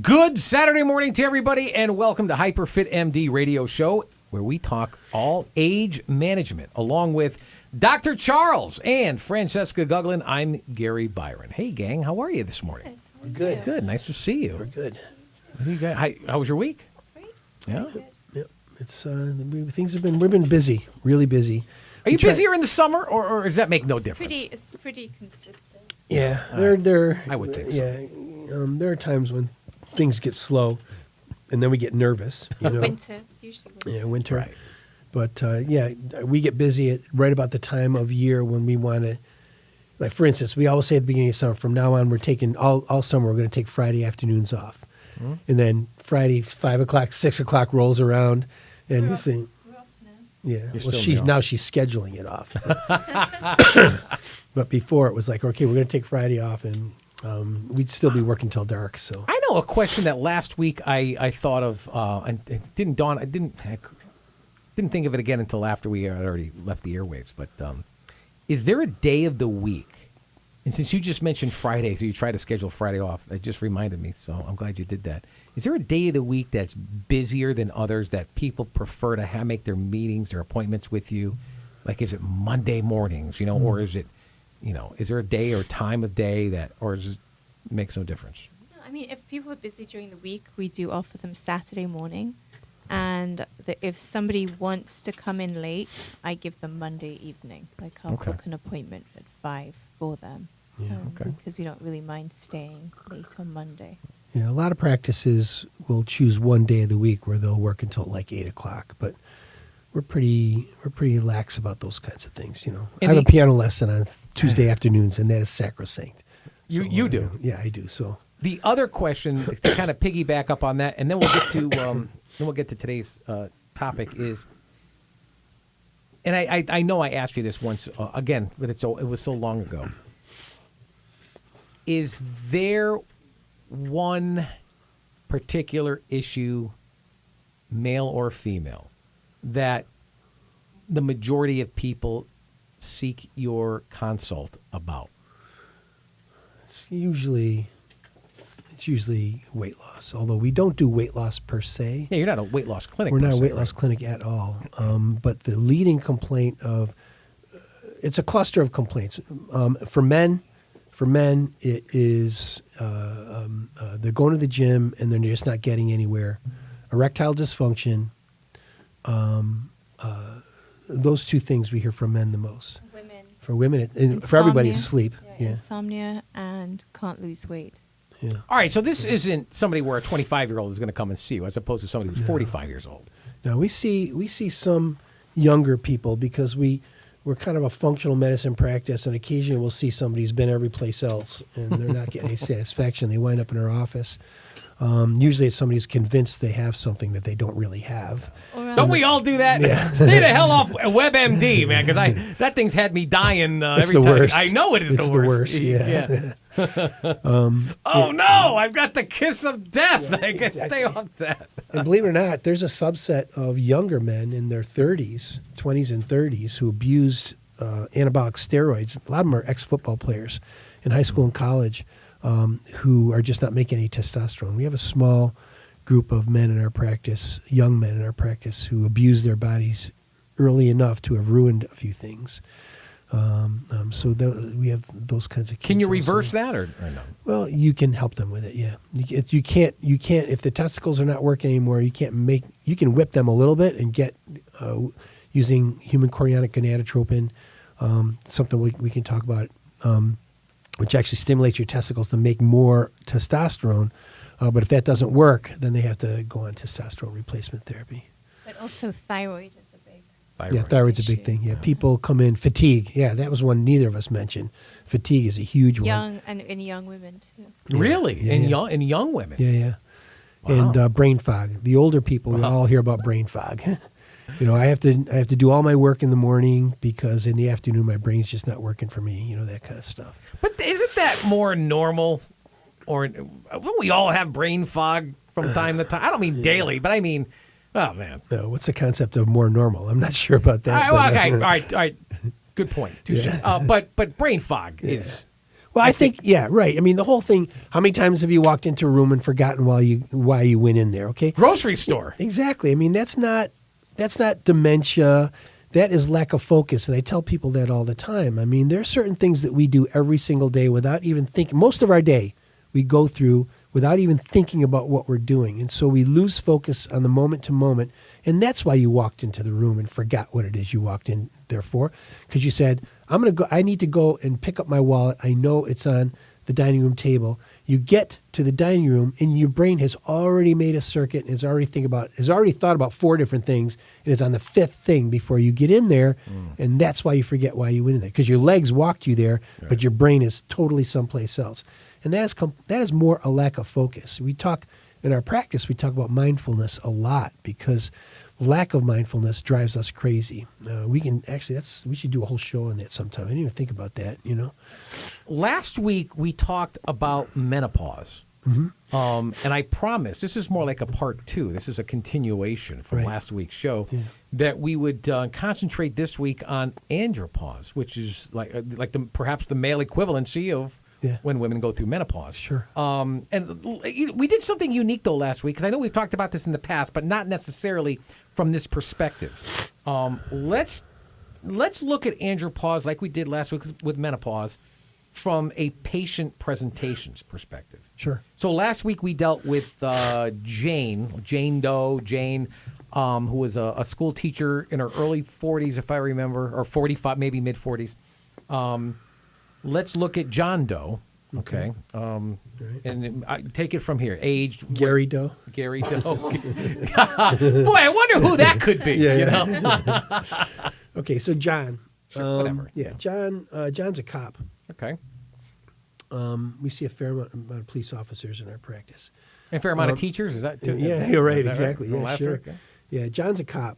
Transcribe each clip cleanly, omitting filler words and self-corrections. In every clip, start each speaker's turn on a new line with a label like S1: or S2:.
S1: Good Saturday morning to everybody, and welcome to HyperFit MD radio show, where we talk all age management, along with Dr. Charles and Francesca Guglin. I'm Gary Byron. Hey, gang, how are you this morning?
S2: Good.
S1: Good. Nice to see you.
S2: We're good.
S1: How was your week?
S3: Great.
S1: Yeah.
S2: Yep. It's we've been busy, really busy.
S1: Are you busier in the summer, or does that make no difference?
S3: It's pretty consistent.
S2: Yeah, they're.
S1: I would think so.
S2: Yeah, there are times when things get slow, and then we get nervous. You know?
S3: Winter. It's usually winter.
S2: Yeah, winter.
S1: Right.
S2: But we get busy right about the time of year when we want to. Like for instance, we always say at the beginning of summer, from now on, we're taking all summer. We're going to take Friday afternoons off, and then Friday 5 o'clock, 6 o'clock rolls around, and we say,
S3: We're off now.
S2: yeah.
S1: You're
S2: Well,
S1: still
S2: now she's scheduling it off. But before it was like, okay, we're going to take Friday off, and we'd still be working till dark. So
S1: I know a question that last week I thought of, and it didn't dawn. I didn't think of it again until after we had already left the airwaves. But is there a day of the week? And since you just mentioned Friday, so you try to schedule Friday off, it just reminded me. So I'm glad you did that. Is there a day of the week that's busier than others that people prefer to make their meetings, their appointments with you? Like, is it Monday mornings, or is it, is there a day or time of day that, or does it makes no difference?
S3: I mean, if people are busy during the week, we do offer them Saturday morning. And if somebody wants to come in late, I give them Monday evening. Like, I'll book an appointment at 5 for them.
S2: Yeah.
S3: Because we don't really mind staying late on Monday.
S2: yeah, a lot of practices will choose one day of the week where they'll work until like 8 o'clock, but we're pretty lax about those kinds of things. I have a piano lesson on Tuesday afternoons, and that is sacrosanct.
S1: You do?
S2: Yeah, I do. So
S1: The other question to kind of piggyback up on that, and then we'll get to today's topic is, and I know I asked you this once again, but it was so long ago. Is there one particular issue, male or female, that the majority of people seek your consult about?
S2: it's usually weight loss, although we don't do weight loss per se.
S1: Yeah, you're not a weight loss clinic.
S2: We're
S1: per
S2: not a
S1: se,
S2: weight loss clinic at all. But the leading complaint it's a cluster of complaints. For men, it is they're going to the gym and they're just not getting anywhere. Erectile dysfunction. Those two things we hear from men the most.
S3: Women.
S2: For women, and for everybody, it's
S3: Insomnia.
S2: sleep. Yeah.
S3: Insomnia and can't lose weight.
S2: Yeah.
S1: All right, so this isn't somebody where a 25-year-old is going to come and see you, as opposed to somebody who's 45 years old.
S2: Now we see some younger people because we're kind of a functional medicine practice, and occasionally we'll see somebody who's been every place else and they're not getting any satisfaction. They wind up in our office. Usually it's somebody who's convinced they have something that they don't really have.
S1: Don't we all do that?
S2: Yeah.
S1: Stay the hell off WebMD, man, because that thing's had me dying
S2: It's
S1: every
S2: the
S1: time.
S2: worst.
S1: I know it is
S2: It's
S1: the
S2: the
S1: worst.
S2: worst, yeah.
S1: Oh, no, I've got the kiss of death. I can stay off that.
S2: And believe it or not, there's a subset of younger men in their 30s, 20s and 30s who abuse anabolic steroids. A lot of them are ex-football players in high school and college who are just not making any testosterone. We have a small group of men in our practice, young men in our practice, who abuse their bodies early enough to have ruined a few things. We have those kinds of kids.
S1: Can you
S2: also.
S1: reverse that or no?
S2: Well, you can help them with it. Yeah, you can't if the testicles are not working anymore. You can whip them a little bit and get using human chorionic gonadotropin, something we can talk about, which actually stimulates your testicles to make more testosterone. But if that doesn't work, then they have to go on testosterone replacement therapy.
S3: But also thyroid is a big.
S2: Yeah, thyroid's a big
S3: issue.
S2: thing. Yeah, people come in fatigue. Yeah, that was one neither of us mentioned. Fatigue is a huge one.
S3: Young and in young women too.
S1: Really?
S2: Yeah,
S1: in
S2: yeah.
S1: young women?
S2: Yeah, yeah.
S1: Wow.
S2: And brain fog. The older people, we all hear about brain fog. I have to do all my work in the morning because in the afternoon my brain's just not working for me. That kind of stuff.
S1: But isn't that more normal? Or won't we all have brain fog from time to time? I don't mean daily, but I mean, oh, man.
S2: No, what's the concept of more normal? I'm not sure about that.
S1: All right, all right. Good point. Touche.
S2: Yeah.
S1: But brain fog is...
S2: Well, I think, yeah, right. I mean, the whole thing, how many times have you walked into a room and forgotten why you went in there, okay?
S1: Grocery store.
S2: Exactly. I mean, that's not dementia. That is lack of focus, and I tell people that all the time. I mean, there are certain things that we do every single day without even thinking. Most of our day we go through without even thinking about what we're doing, and so we lose focus on the moment to moment, and that's why you walked into the room and forgot what it is you walked in there for, because you said, I need to go and pick up my wallet. I know it's on the dining room table. You get to the dining room and your brain has already made a circuit and has already thought about 4 different things and is on the 5th thing before you get in there. And that's why you forget why you went in there, because your legs walked you there, but your brain is totally someplace else. And that is more a lack of focus. In our practice, we talk about mindfulness a lot, because lack of mindfulness drives us crazy. We should do a whole show on that sometime. I didn't even think about that,
S1: Last week we talked about menopause. And I promised, this is more like a part 2. This is a continuation from last week's show, that we would concentrate this week on andropause, which is perhaps the male equivalency of when women go through menopause.
S2: Sure.
S1: And we did something unique, though, last week, because I know we've talked about this in the past, but not necessarily from this perspective. Let's look at andropause like we did last week with menopause from a patient presentations perspective.
S2: Sure.
S1: So last week we dealt with Jane Doe, who was a school teacher in her early 40s, if I remember, or 45, maybe mid-40s. Let's look at John Doe, okay? And take it from here. Aged.
S2: Gary Doe.
S1: Gary Doe. Boy, I wonder who that could be. You know?
S2: Okay, so John.
S1: Sure, whatever.
S2: Yeah, John's a cop.
S1: Okay.
S2: We see a fair amount of police officers in our practice.
S1: And a fair amount of teachers? Is that too?
S2: Yeah, you're right,
S1: Is that
S2: exactly.
S1: Right?
S2: Yeah, sure.
S1: Okay.
S2: Yeah, John's a cop.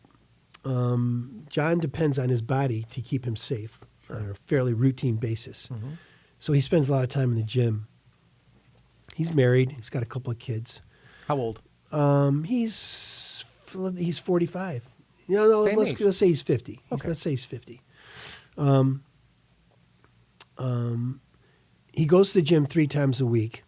S2: John depends on his body to keep him safe on a fairly routine basis. So he spends a lot of time in the gym. He's married. He's got a couple of kids.
S1: How old?
S2: He's 45. Let's say he's 50.
S1: Okay.
S2: Let's say he's 50. He goes to the gym 3 times a week,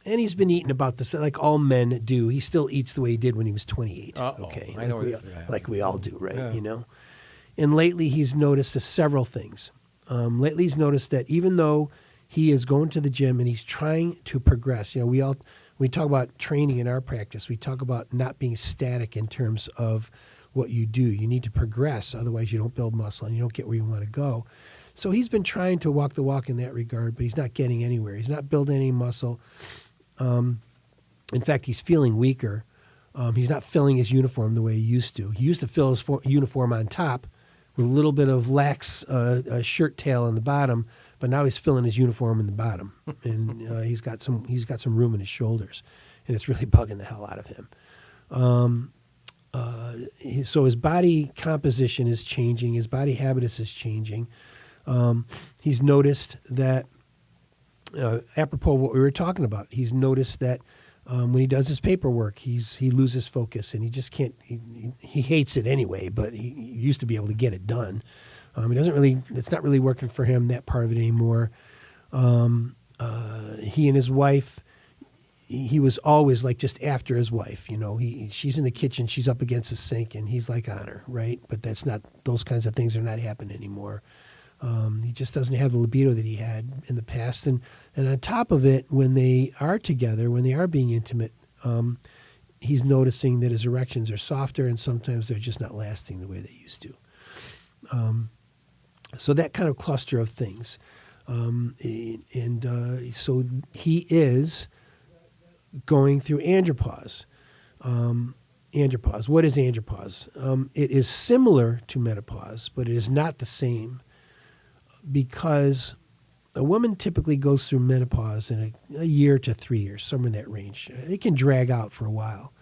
S2: and he's been eating about the same, like all men do. He still eats the way he did when he was 28.
S1: Uh-oh.
S2: Okay,
S1: I know
S2: like we all do, right?
S1: Yeah.
S2: And lately he's noticed several things. Lately he's noticed that even though he is going to the gym and he's trying to progress, we talk about training in our practice. We talk about not being static in terms of what you do. You need to progress, otherwise you don't build muscle and you don't get where you want to go. So he's been trying to walk the walk in that regard, but he's not getting anywhere. He's not building any muscle. In fact, he's feeling weaker. He's not filling his uniform the way he used to. He used to fill his uniform on top with a little bit of lax shirt tail on the bottom, but now he's filling his uniform in the bottom, and he's got some room in his shoulders, and it's really bugging the hell out of him. So his body composition is changing. His body habitus is changing. He's noticed that, apropos what we were talking about, he's noticed that when he does his paperwork, he loses focus, and he just can't. He hates it anyway, but he used to be able to get it done. It's not really working for him, that part of it anymore. He and his wife. He was always like just after his wife, she's in the kitchen, she's up against the sink, and he's like on her, right? But those kinds of things are not happening anymore. He just doesn't have the libido that he had in the past. And on top of it, when they are together, when they are being intimate, he's noticing that his erections are softer and sometimes they're just not lasting the way they used to. So that kind of cluster of things. So he is going through andropause. Andropause. What is andropause? It is similar to menopause, but it is not the same, because a woman typically goes through menopause in a year to 3 years, somewhere in that range. It can drag out for a while.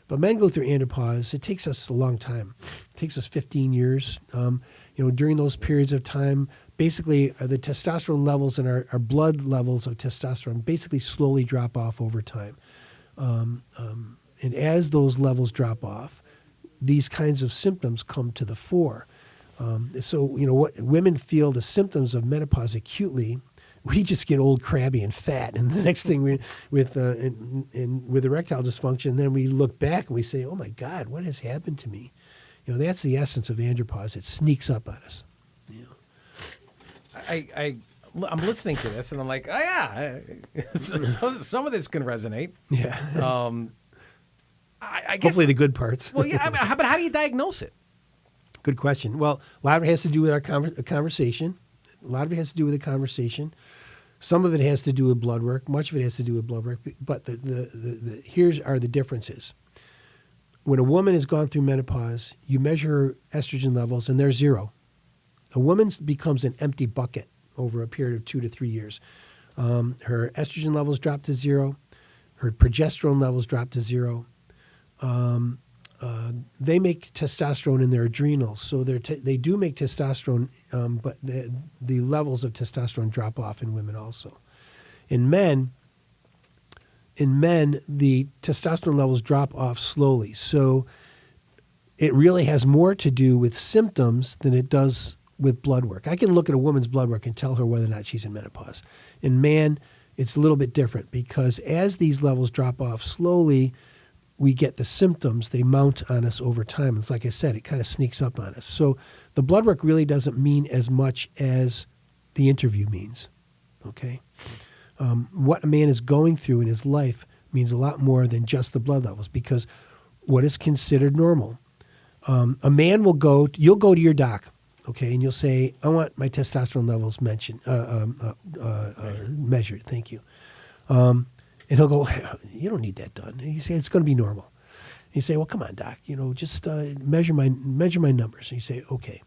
S2: But men go through andropause. It takes us a long time. It takes us 15 years. During those periods of time, basically the testosterone levels and our blood levels of testosterone basically slowly drop off over time. And as those levels drop off, these kinds of symptoms come to the fore. So what women feel the symptoms of menopause acutely we just get old, crabby, and fat. And the next thing with erectile dysfunction, then we look back and we say, oh my God, what has happened to me? That's the essence of andropause. It sneaks up on us.
S1: I'm listening to this and I'm like, oh yeah, some of this can resonate.
S2: Yeah.
S1: I guess,
S2: hopefully the good parts.
S1: Well, yeah. But how do you diagnose it?
S2: Good question. Well, a lot of it has to do with our conversation. A lot of it has to do with the conversation. Some of it has to do with blood work. Much of it has to do with blood work. But here's are the differences. When a woman has gone through menopause, you measure estrogen levels and they're 0. A woman becomes an empty bucket over a period of 2 to 3 years. Her estrogen levels drop to 0. Her progesterone levels drop to 0. They make testosterone in their adrenals, so they do make testosterone, but the levels of testosterone drop off in women also. In men, the testosterone levels drop off slowly. So it really has more to do with symptoms than it does with blood work. I can look at a woman's blood work and tell her whether or not she's in menopause. In man, it's a little bit different because as these levels drop off slowly, we get the symptoms. They mount on us over time. It's like I said, it kind of sneaks up on us. So the blood work really doesn't mean as much as the interview means, okay? What a man is going through in his life means a lot more than just the blood levels because what is considered normal? A man will you'll go to your doc, okay, and you'll say, I want my testosterone levels measured, thank you. And he'll go, you don't need that done. And you say, it's going to be normal. And you say, well, come on, doc, just measure my numbers. And you say, okay.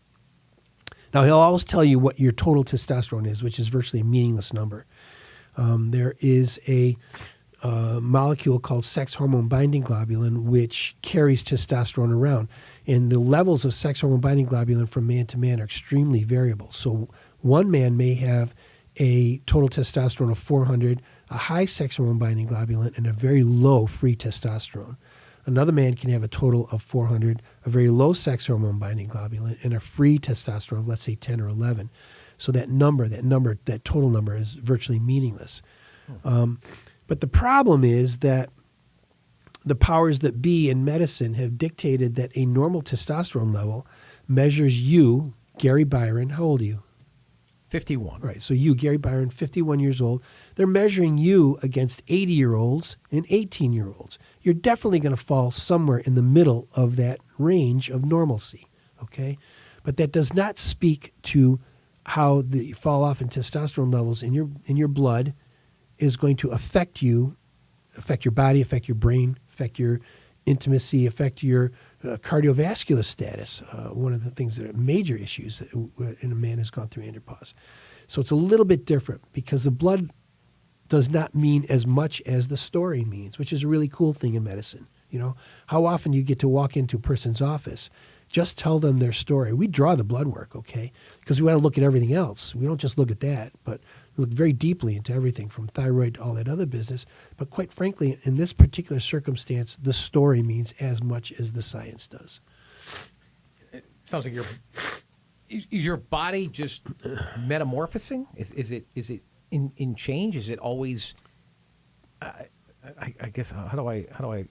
S2: Now, he'll always tell you what your total testosterone is, which is virtually a meaningless number. There is a molecule called sex hormone binding globulin, which carries testosterone around. And the levels of sex hormone binding globulin from man to man are extremely variable. So one man may have a total testosterone of 400, a high sex hormone binding globulin, and a very low free testosterone. Another man can have a total of 400, a very low sex hormone binding globulin, and a free testosterone of, let's say, 10 or 11. So that total number is virtually meaningless. But the problem is that the powers that be in medicine have dictated that a normal testosterone level measures you, Gary Byron. How old are you?
S1: 51.
S2: Right. So you, Gary Byron, 51 years old, they're measuring you against 80-year-olds and 18-year-olds. You're definitely going to fall somewhere in the middle of that range of normalcy, okay? But that does not speak to how the fall off in testosterone levels in your blood is going to affect you, affect your body, affect your brain, affect your intimacy, affect your cardiovascular status, one of the things that are major issues in a man who's gone through andropause. So it's a little bit different because the blood does not mean as much as the story means, which is a really cool thing in medicine. How often you get to walk into a person's office, just tell them their story. We draw the blood work, okay, because we want to look at everything else. We don't just look at that, but look very deeply into everything from thyroid to all that other business. But quite frankly, in this particular circumstance, the story means as much as the science does.
S1: It sounds like is your body just metamorphosing? Is it in change? Is it always? I guess how do I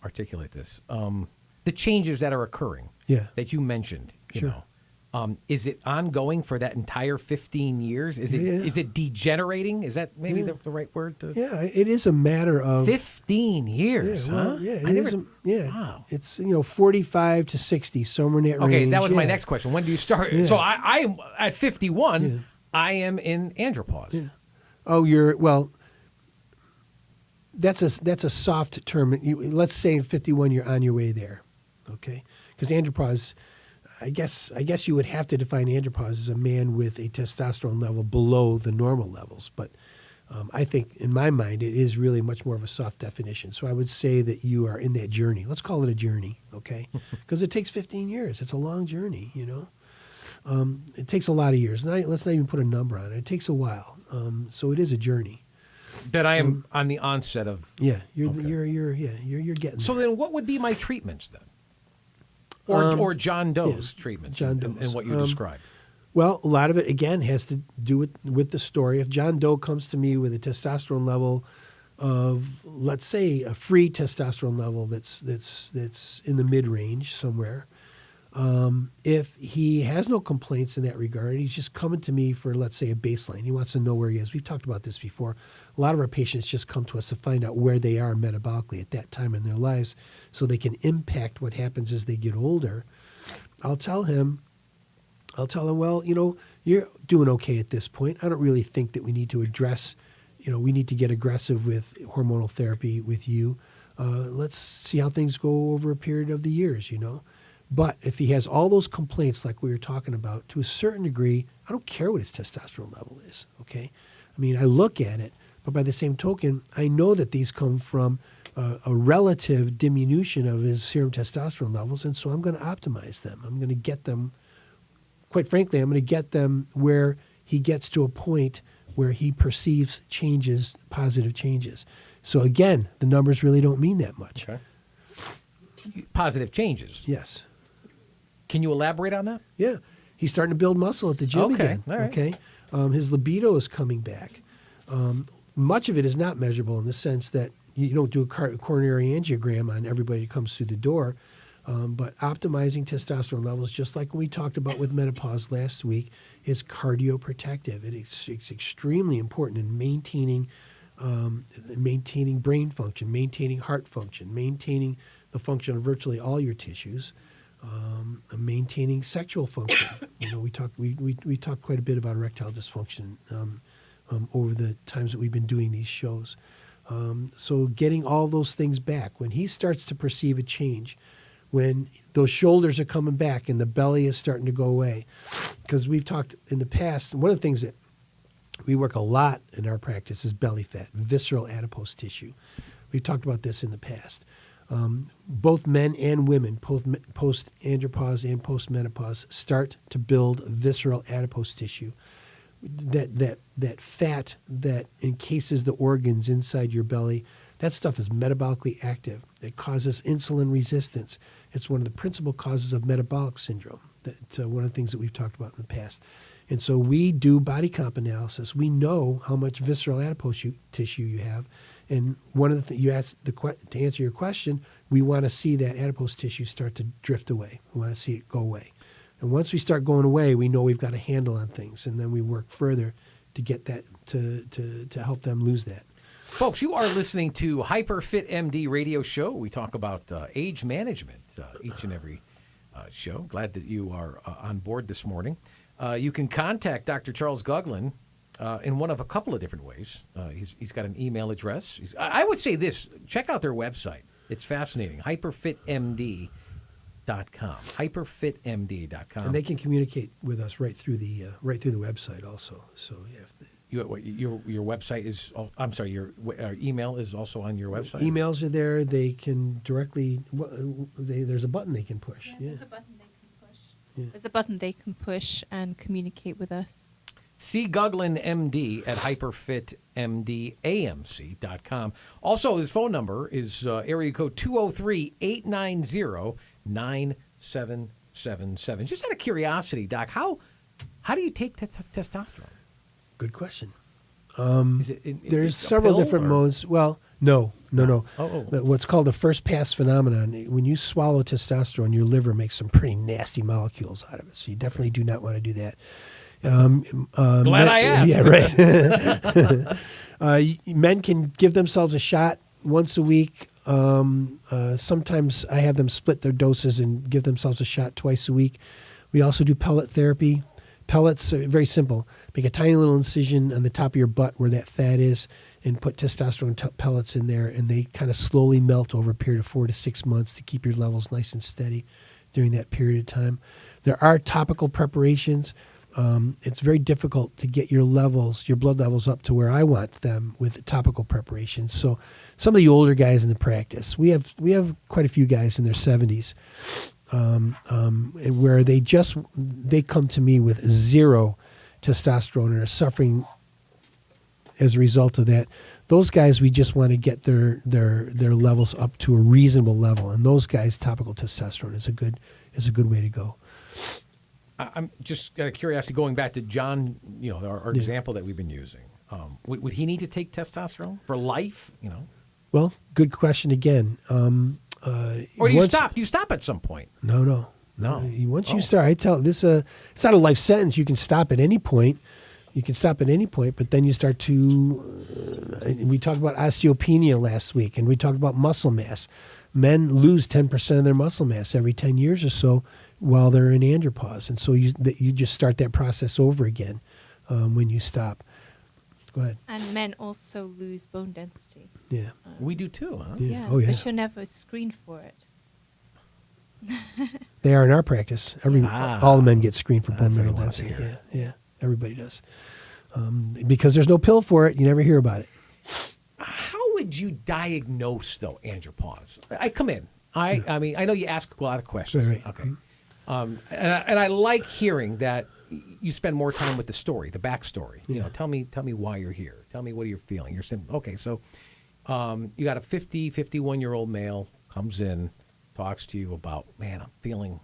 S1: articulate this? The changes that are occurring.
S2: Yeah.
S1: That you mentioned.
S2: Sure.
S1: Is it ongoing for that entire 15 years? Is it degenerating? Is that maybe the right word?
S2: Yeah, it is a matter of
S1: 15 years. Wow.
S2: It's 45 to 60, somewhere in that range.
S1: Okay, that was my next question. When do you start? Yeah. So I at 51, I am in andropause.
S2: Yeah. Oh, that's a soft term. Let's say in 51 you're on your way there, okay? Because andropause. I guess you would have to define andropause as a man with a testosterone level below the normal levels. But I think, in my mind, it is really much more of a soft definition. So I would say that you are in that journey. Let's call it a journey, okay? Because it takes 15 years. It's a long journey, It takes a lot of years. Let's not even put a number on it. It takes a while. So it is a journey.
S1: That I am on the onset of.
S2: Yeah, you're getting.
S1: So
S2: there.
S1: then, what would be my treatments then? Or John Doe's treatments
S2: John Doe's.
S1: and what you described.
S2: Well, a lot of it, again, has to do with the story. If John Doe comes to me with a testosterone level of, let's say, a free testosterone level that's in the mid-range somewhere, if he has no complaints in that regard, he's just coming to me for, let's say, a baseline. He wants to know where he is. We've talked about this before. A lot of our patients just come to us to find out where they are metabolically at that time in their lives so they can impact what happens as they get older. I'll tell him, well, you're doing okay at this point. I don't really think that we need to address, we need to get aggressive with hormonal therapy with you. Let's see how things go over a period of the years, But if he has all those complaints like we were talking about, to a certain degree, I don't care what his testosterone level is, okay? I mean, I look at it, but by the same token, I know that these come from a relative diminution of his serum testosterone levels, and so I'm going to optimize them. I'm going to get them, quite frankly, I'm going to get them where he gets to a point where he perceives changes, positive changes. So again, the numbers really don't mean that much.
S1: Okay. Positive changes.
S2: Yes.
S1: Can you elaborate on that?
S2: Yeah. He's starting to build muscle at the gym again.
S1: All right.
S2: Okay. His libido is coming back. Much of it is not measurable in the sense that you don't do a coronary angiogram on everybody who comes through the door. But optimizing testosterone levels, just like we talked about with menopause last week, is cardioprotective. It's extremely important in maintaining brain function, maintaining heart function, maintaining the function of virtually all your tissues, maintaining sexual function. We talked quite a bit about erectile dysfunction over the times that we've been doing these shows. So getting all those things back, when he starts to perceive a change, when those shoulders are coming back and the belly is starting to go away, because we've talked in the past, one of the things that we work a lot in our practice is belly fat, visceral adipose tissue. We've talked about this in the past. Both men and women, post-andropause and post-menopause, start to build visceral adipose tissue. That fat that encases the organs inside your belly, that stuff is metabolically active. It causes insulin resistance. It's one of the principal causes of metabolic syndrome. One of the things that we've talked about in the past. And so we do body comp analysis. We know how much visceral adipose tissue you have. And one of the things you asked to answer your question, we want to see that adipose tissue start to drift away. We want to see it go away. And once we start going away, we know we've got a handle on things. And then we work further to get that, to help them lose that.
S1: Folks, you are listening to HyperFit MD radio show. We talk about age management each and every show. Glad that you are on board this morning. You can contact Dr. Charles Guglin in one of a couple of different ways. He's got an email address. I would say this. Check out their website. It's fascinating. HyperFitMD.com. HyperFitMD.com.
S2: And they can communicate with us right through the website also. So yeah.
S1: Your website is. I'm sorry. Your email is also on your website.
S2: Emails are there. They can directly. There's a button they can push. Yeah.
S3: There's a button they can push. Yeah. There's a button they can push and communicate with us.
S1: C. Guglin, MD at HyperFitMDAMC.com. Also, his phone number is area code 203-890-9777. Just out of curiosity, Doc, how do you take testosterone?
S2: Good question.
S1: There's
S2: several different modes. Well, no.
S1: Oh.
S2: What's called the first pass phenomenon. When you swallow testosterone, your liver makes some pretty nasty molecules out of it. So you definitely do not want to do that.
S1: Glad I asked.
S2: Yeah, right. Men can give themselves a shot once a week. Sometimes I have them split their doses and give themselves a shot twice a week. We also do pellet therapy. Pellets are very simple. Make a tiny little incision on the top of your butt where that fat is and put testosterone pellets in there, and they kind of slowly melt over a period of 4 to 6 months to keep your levels nice and steady during that period of time. There are topical preparations. It's very difficult to get your blood levels up to where I want them with topical preparations. So some of the older guys in the practice, we have quite a few guys in their 70s, where they come to me with zero testosterone and are suffering as a result of that. Those guys, we just want to get their levels up to a reasonable level, and those guys, topical testosterone is a good way to go.
S1: I'm just out of curiosity, going back to John, our example that we've been using. Would he need to take testosterone for life?
S2: Well, good question again.
S1: Or do you stop? Do you stop at some point?
S2: No. Once you start, I tell this. It's not a life sentence. You can stop at any point. But then you start to. We talked about osteopenia last week, and we talked about muscle mass. Men lose 10% of their muscle mass every 10 years or so while they're in andropause, and so you just start that process over again when you stop. Go ahead.
S3: And men also lose bone density.
S2: Yeah,
S1: we do too, huh?
S3: Yeah.
S2: Oh, yeah.
S3: But you're never screened for it.
S2: They are in our practice. All the men get screened for bone mineral
S1: what you
S2: density.
S1: want
S2: Yeah, everybody does. Because there's no pill for it, you never hear about it.
S1: How would you diagnose though andropause? I come in. I mean, I know you ask a lot of questions.
S2: Right.
S1: Okay. And I like hearing that you spend more time with the story, the backstory.
S2: Yeah.
S1: Tell me why you're here. Tell me what you're feeling. You're saying, okay, so you got a 51-year-old male comes in, talks to you about, man, I'm feeling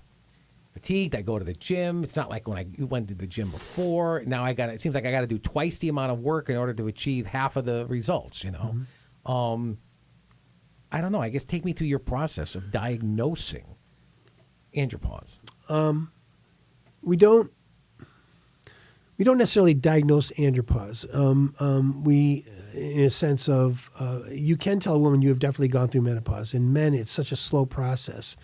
S1: fatigued. I go to the gym. It's not like when I went to the gym before. Now it seems like I got to do twice the amount of work in order to achieve half of the results,
S2: Mm-hmm.
S1: I don't know. I guess take me through your process of diagnosing andropause.
S2: We don't necessarily diagnose andropause. We, in a sense of, you can tell a woman you have definitely gone through menopause. In men, it's such a slow process.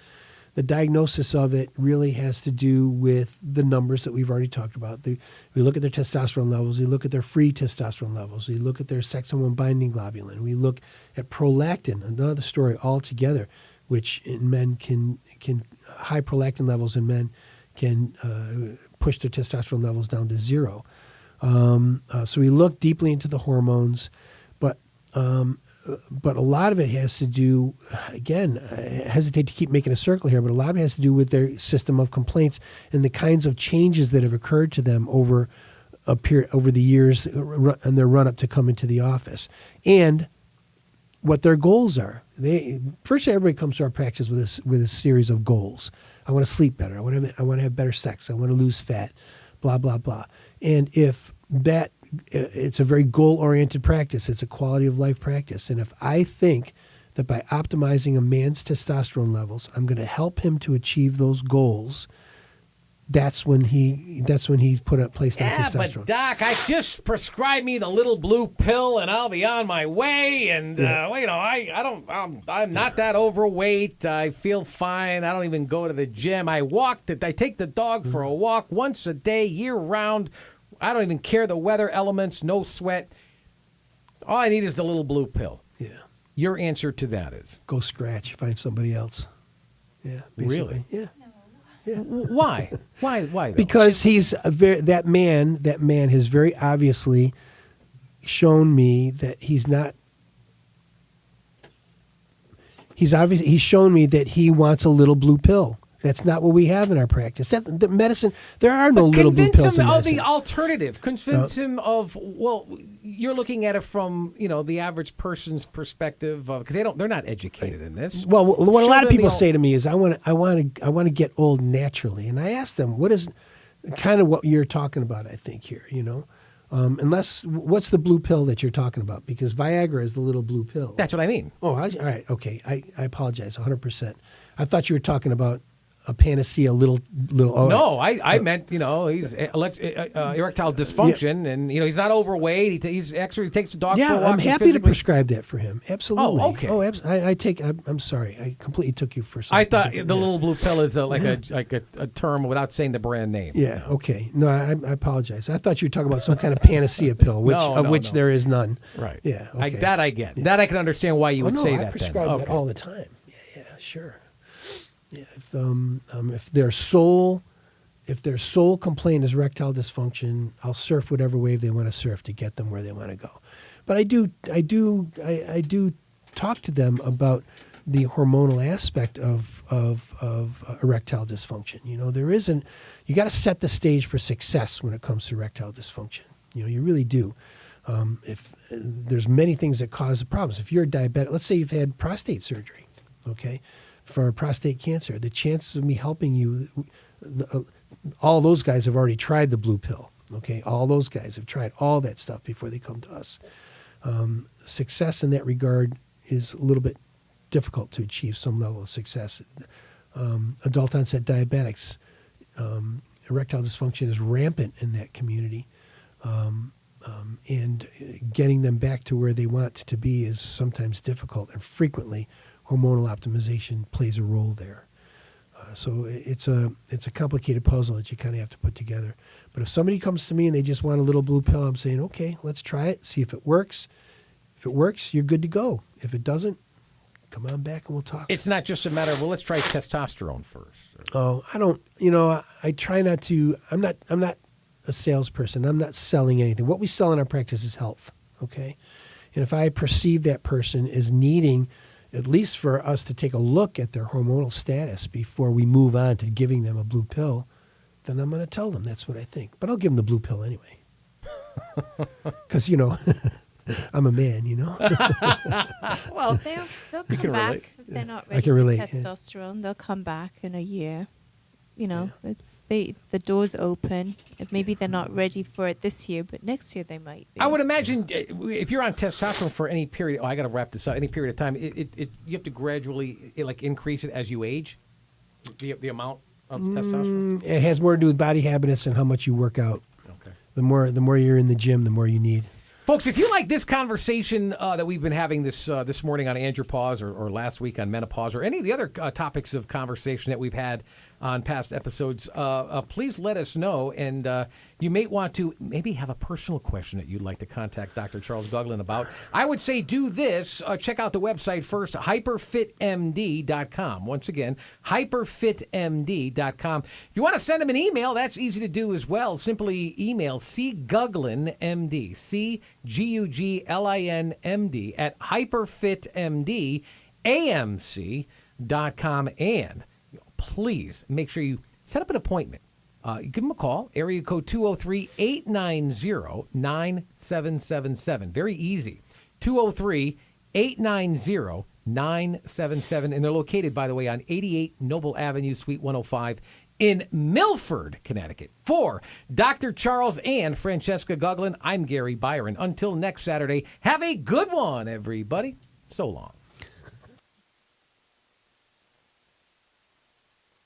S2: The diagnosis of it really has to do with the numbers that we've already talked about. We look at their testosterone levels. We look at their free testosterone levels. We look at their sex hormone binding globulin. We look at prolactin, another story altogether, which in men can high prolactin levels in men can push their testosterone levels down to zero. So we look deeply into the hormones, but a lot of it has to do, again, I hesitate to keep making a circle here, but a lot of it has to do with their system of complaints and the kinds of changes that have occurred to them over the years and their run up to come into the office, and what their goals are. Virtually everybody comes to our practice with a series of goals. I want to sleep better. I want to have better sex. I want to lose fat. Blah blah blah. And if that, it's a very goal-oriented practice. It's a quality of life practice. And if I think that by optimizing a man's testosterone levels, I'm going to help him to achieve those goals, that's when he's placed on testosterone.
S1: But Doc, I just prescribe me the little blue pill, and I'll be on my way. And I'm not that overweight. I feel fine. I don't even go to the gym. I take the dog for a walk once a day, year round. I don't even care the weather elements. No sweat. All I need is the little blue pill.
S2: Yeah.
S1: Your answer to that is
S2: Go scratch. Find somebody else. Yeah. Basically.
S1: Really?
S2: Yeah.
S1: Why? Why though?
S2: Because that man has very obviously shown me that he's shown me that he wants a little blue pill. That's not what we have in our practice. The medicine, there are no little blue pills in medicine.
S1: Convince him of the alternative. Convince him of, well, you're looking at it from, the average person's perspective, because they're not educated in this.
S2: Well, what a lot of people say to me is, I want to get old naturally, and I ask them, what is kind of what you're talking about? I think here, unless what's the blue pill that you're talking about? Because Viagra is the little blue pill.
S1: That's what I mean.
S2: Oh, all right, okay. I apologize, 100%. I thought you were talking about a panacea, little. Oh,
S1: no, I meant he's erectile dysfunction, and he's not overweight. He's actually takes the dog for a walk.
S2: I'm happy to prescribe that for him. Absolutely.
S1: Oh, okay.
S2: Oh, I'm sorry. I completely took you for something.
S1: I thought the little blue pill is like a term without saying the brand name.
S2: Yeah. Okay. No, I apologize. I thought you were talking about some kind of panacea pill, which there is none.
S1: Right.
S2: Yeah. Okay.
S1: That I get. Yeah. That I can understand why you would say that.
S2: I prescribe that all the time. Yeah. Sure. Yeah, if their sole complaint is erectile dysfunction, I'll surf whatever wave they want to surf to get them where they want to go. But I do talk to them about the hormonal aspect of erectile dysfunction. You got to set the stage for success when it comes to erectile dysfunction. You really do. If there's many things that cause the problems. If you're a diabetic, let's say you've had prostate surgery, okay, for prostate cancer, the chances of me helping you, all those guys have already tried the blue pill. Okay, all those guys have tried all that stuff before they come to us. Success in that regard is a little bit difficult to achieve some level of success. Adult onset diabetics, erectile dysfunction is rampant in that community. And getting them back to where they want to be is sometimes difficult, and frequently hormonal optimization plays a role there. So it's a complicated puzzle that you kind of have to put together. But if somebody comes to me and they just want a little blue pill, I'm saying, okay, let's try it, see if it works. If it works, you're good to go. If it doesn't, come on back and we'll talk.
S1: It's not just a matter of, well, let's try testosterone first.
S2: Oh, I don't. I try not to. I'm not a salesperson. I'm not selling anything. What we sell in our practice is health. Okay, and if I perceive that person as needing, at least for us to take a look at their hormonal status before we move on to giving them a blue pill, then I'm going to tell them that's what I think. But I'll give them the blue pill anyway, because I'm a man.
S3: Well, they'll come back
S1: relate.
S3: if they're not
S2: I
S3: ready
S2: can
S3: for
S2: relate, yeah.
S3: testosterone. They'll come back in a year. It's the door's open. If maybe they're not ready for it this year, but next year they might be.
S1: I would imagine if you're on testosterone for any period, I got to wrap this up, any period of time, you have to gradually increase it as you age, the amount of testosterone?
S2: It has more to do with body habits and how much you work out.
S1: Okay.
S2: The more you're in the gym, the more you need.
S1: Folks, if you like this conversation that we've been having this morning on andropause or last week on menopause or any of the other topics of conversation that we've had on past episodes, please let us know. And you may want to maybe have a personal question that you'd like to contact Dr. Charles Guglin about. I would say do this. Check out the website first, hyperfitmd.com. Once again, hyperfitmd.com. If you want to send him an email, that's easy to do as well. Simply email cguglinmd, CGUGLINMD at hyperfitmdamc.com. And please make sure you set up an appointment. Give them a call, area code 203-890-9777. Very easy. 203-890-9777. And they're located, by the way, on 88 Noble Avenue, Suite 105 in Milford, Connecticut. For Dr. Charles and Francesca Guglin, I'm Gary Byron. Until next Saturday, have a good one, everybody. So long.